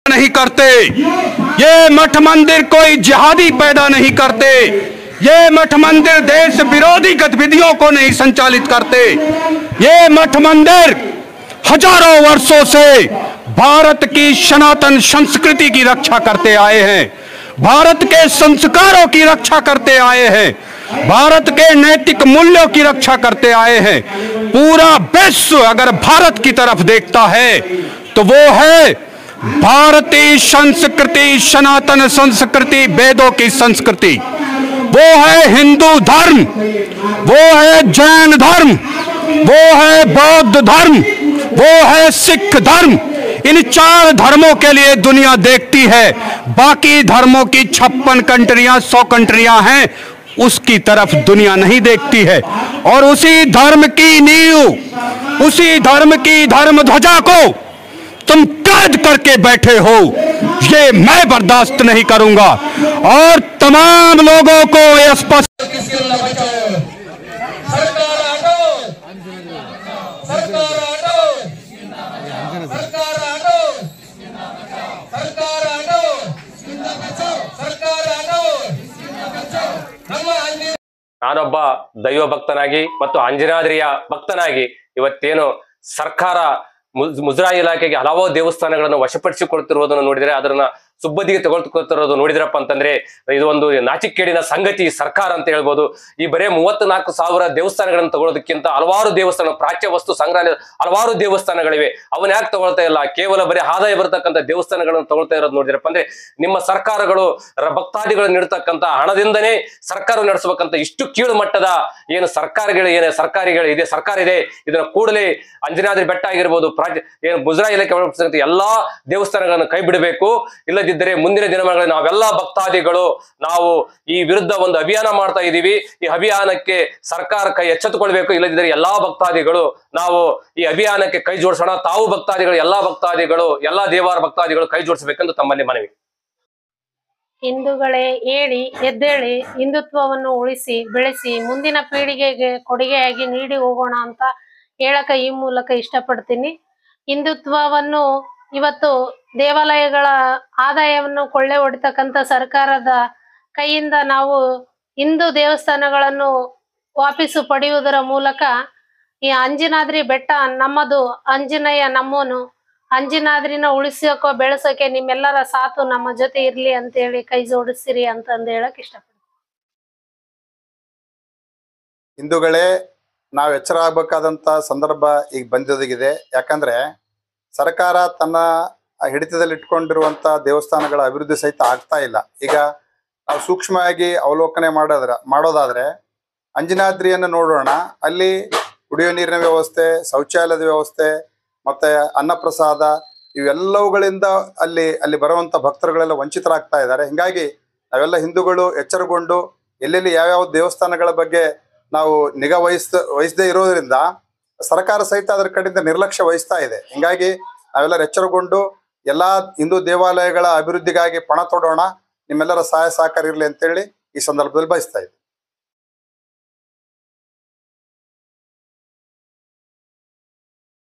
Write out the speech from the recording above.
नहीं करते। ये मठ मंदिर कोई जिहादी पैदा नहीं करते। ये मठ मंदिर देश विरोधी गतिविधियों को नहीं संचालित करते। ये मठ मंदिर हजारों वर्षों से भारत की सनातन संस्कृति की रक्षा करते आए हैं, भारत के संस्कारों की रक्षा करते आए हैं, भारत के नैतिक मूल्यों की रक्षा करते आए हैं। पूरा विश्व अगर भारत की तरफ देखता है तो वो है भारतीय संस्कृति, सनातन संस्कृति, वेदों की संस्कृति। वो है हिंदू धर्म, वो है जैन धर्म, वो है बौद्ध धर्म, वो है सिख धर्म। इन 4 धर्मों के लिए दुनिया देखती है। बाकी धर्मों की 56 कंट्रियां, 100 कंट्रियां हैं, उसकी तरफ दुनिया नहीं देखती है। और उसी धर्म की नींव, उसी धर्म की धर्म ध्वजा को तुम कैद करके बैठे हो, ये मैं बर्दाश्त नहीं करूंगा। और तमाम लोगों को यह स्पष्ट ನಾನೊಬ್ಬ ದೈವ ಭಕ್ತನಾಗಿ ಮತ್ತು ಅಂಜನಾದ್ರಿಯ ಭಕ್ತನಾಗಿ ಇವತ್ತೇನು ಸರ್ಕಾರ ಮುಜರಾಯಿ ಇಲಾಖೆಗೆ ಹಲವು ದೇವಸ್ಥಾನಗಳನ್ನು ವಶಪಡಿಸಿಕೊಳ್ತಿರುವುದನ್ನು ನೋಡಿದರೆ, ಅದನ್ನ ಸುಬ್ಬದಿಗೆ ತಗೊಳ್ತಿರೋದು ನೋಡಿದ್ರಪ್ಪ ಅಂತಂದ್ರೆ ಇದು ಒಂದು ನಾಚಿಕೆಗೇಡಿನ ಸಂಗತಿ ಸರ್ಕಾರ ಅಂತ ಹೇಳ್ಬೋದು. ಈ ಬರೇ 34,000 ದೇವಸ್ಥಾನಗಳನ್ನು ತಗೊಳ್ಳೋದಕ್ಕಿಂತ ಹಲವಾರು ದೇವಸ್ಥಾನ, ಪ್ರಾಚ್ಯ ವಸ್ತು ಸಂಗ್ರಹಾಲಯ ಹಲವಾರು ದೇವಸ್ಥಾನಗಳಿವೆ, ಅವನ್ನ ಯಾಕೆ ತಗೊಳ್ತಾ ಇಲ್ಲ? ಕೇವಲ ಬರೀ ಆದಾಯ ಬರತಕ್ಕಂಥ ದೇವಸ್ಥಾನಗಳನ್ನು ತಗೊಳ್ತಾ ಇರೋದು ನೋಡಿದ್ರಪ್ಪ ಅಂದ್ರೆ ನಿಮ್ಮ ಸರ್ಕಾರಗಳು ಭಕ್ತಾದಿಗಳು ನೀಡತಕ್ಕಂಥ ಹಣದಿಂದನೇ ಸರ್ಕಾರ ನಡೆಸಬೇಕಂತ ಇಷ್ಟು ಕೀಳು ಮಟ್ಟದ ಏನು ಸರ್ಕಾರಿಗಳು ಇದೆ, ಸರ್ಕಾರ ಇದೆ. ಇದನ್ನ ಕೂಡಲೇ ಅಂಜನಾದ್ರಿ ಬೆಟ್ಟ ಆಗಿರ್ಬೋದು, ಏನು ಮುಜರಾಯಿ ಇಲಾಖೆ ಎಲ್ಲಾ ದೇವಸ್ಥಾನಗಳನ್ನು ಕೈ ಬಿಡಬೇಕು. ಇಲ್ಲದಿದ್ದರೆ ಮುಂದಿನ ದಿನಮಾನಗಳಲ್ಲಿ ನಾವೆಲ್ಲ ಭಕ್ತಾದಿಗಳು ನಾವು ಈ ವಿರುದ್ಧ ಒಂದು ಅಭಿಯಾನ ಮಾಡ್ತಾ ಇದ್ದೀವಿ. ಈ ಅಭಿಯಾನಕ್ಕೆ ಸರ್ಕಾರ ಕೈ ಎಚ್ಚೆತ್ತುಕೊಳ್ಬೇಕು. ಇಲ್ಲದಿದ್ದರೆ ಎಲ್ಲಾ ಭಕ್ತಾದಿಗಳು ನಾವು ಈ ಅಭಿಯಾನಕ್ಕೆ ಕೈ ಜೋಡಿಸೋಣ. ತಾವು ಭಕ್ತಾದಿಗಳು, ಎಲ್ಲಾ ಭಕ್ತಾದಿಗಳು, ಎಲ್ಲಾ ದೇವಾರ ಭಕ್ತಾದಿಗಳು ಕೈ ಜೋಡಿಸಬೇಕೆಂದು ತಮ್ಮಲ್ಲಿ ಮನವಿ. ಹಿಂದೂಗಳೇ ಹೇಳಿ ಎದ್ದೇಳಿ, ಹಿಂದುತ್ವವನ್ನು ಉಳಿಸಿ ಬೆಳೆಸಿ ಮುಂದಿನ ಪೀಳಿಗೆಗೆ ಕೊಡುಗೆಯಾಗಿ ನೀಡಿ ಹೋಗೋಣ ಅಂತ ಹೇಳಕ ಈ ಮೂಲಕ ಇಷ್ಟಪಡ್ತೀನಿ. ಹಿಂದುತ್ವವನ್ನು ಇವತ್ತು ದೇವಾಲಯಗಳ ಆದಾಯವನ್ನು ಕೊಳ್ಳೆ ಹೊಡಿತಕ್ಕಂಥ ಸರ್ಕಾರದ ಕೈಯಿಂದ ನಾವು ಹಿಂದೂ ದೇವಸ್ಥಾನಗಳನ್ನು ವಾಪಸ್ಸು ಪಡೆಯುವುದರ ಮೂಲಕ ಈ ಅಂಜನಾದ್ರಿ ಬೆಟ್ಟ ನಮ್ಮದು, ಆಂಜನೇಯ ನಮ್ಮೋನು, ಅಂಜನಾದ್ರಿನ ಉಳಿಸೋಕೆ ಬೆಳೆಸೋಕೆ ನಿಮ್ಮೆಲ್ಲರ ಸಾಥು ನಮ್ಮ ಜೊತೆ ಇರ್ಲಿ ಅಂತ ಹೇಳಿ ಕೈ ಜೋಡಿಸಿರಿ ಅಂತಂದು ಹೇಳಕ್ ಇಷ್ಟಪಡ್ತೀನಿ. ಹಿಂದೂಗಳೇ, ನಾವು ಎಚ್ಚರ ಆಗ್ಬೇಕಾದಂತ ಸಂದರ್ಭ ಈಗ ಬಂದಿದೆ. ಯಾಕಂದ್ರೆ ಸರ್ಕಾರ ತನ್ನ ಹಿಡಿತದಲ್ಲಿ ಇಟ್ಕೊಂಡಿರುವಂತ ದೇವಸ್ಥಾನಗಳ ಅಭಿವೃದ್ಧಿ ಸಹಿತ ಆಗ್ತಾ ಇಲ್ಲ. ಈಗ ನಾವು ಸೂಕ್ಷ್ಮವಾಗಿ ಅವಲೋಕನೆ ಮಾಡೋದಾದ್ರೆ ಅಂಜನಾದ್ರಿಯನ್ನು ನೋಡೋಣ. ಅಲ್ಲಿ ಕುಡಿಯೋ ನೀರಿನ ವ್ಯವಸ್ಥೆ, ಶೌಚಾಲಯದ ವ್ಯವಸ್ಥೆ, ಮತ್ತೆ ಅನ್ನಪ್ರಸಾದ ಇವೆಲ್ಲವುಗಳಿಂದ ಅಲ್ಲಿ ಬರುವಂತ ಭಕ್ತರುಗಳೆಲ್ಲ ವಂಚಿತರಾಗ್ತಾ ಇದ್ದಾರೆ. ಹಿಂಗಾಗಿ ನಾವೆಲ್ಲ ಹಿಂದೂಗಳು ಎಚ್ಚರಗೊಂಡು ಎಲ್ಲೆಲ್ಲಿ ಯಾವ್ಯಾವ ದೇವಸ್ಥಾನಗಳ ಬಗ್ಗೆ ನಾವು ನಿಗಾ ವಹಿಸದೇ ಇರೋದ್ರಿಂದ ಸರ್ಕಾರ ಸಹಿತ ಅದರ ಕಡೆಯಿಂದ ನಿರ್ಲಕ್ಷ್ಯ ವಹಿಸ್ತಾ ಇದೆ. ಹಿಂಗಾಗಿ ನಾವೆಲ್ಲರೂ ಎಚ್ಚರಗೊಂಡು ಎಲ್ಲಾ ಹಿಂದೂ ದೇವಾಲಯಗಳ ಅಭಿವೃದ್ಧಿಗಾಗಿ ಪಣ ತೊಡೋಣ. ನಿಮ್ಮೆಲ್ಲರ ಸಹಾಯ ಸಹಕಾರ ಇರಲಿ ಅಂತೇಳಿ ಈ ಸಂದರ್ಭದಲ್ಲಿ ಬಯಸ್ತಾ ಇದ್ದೆ.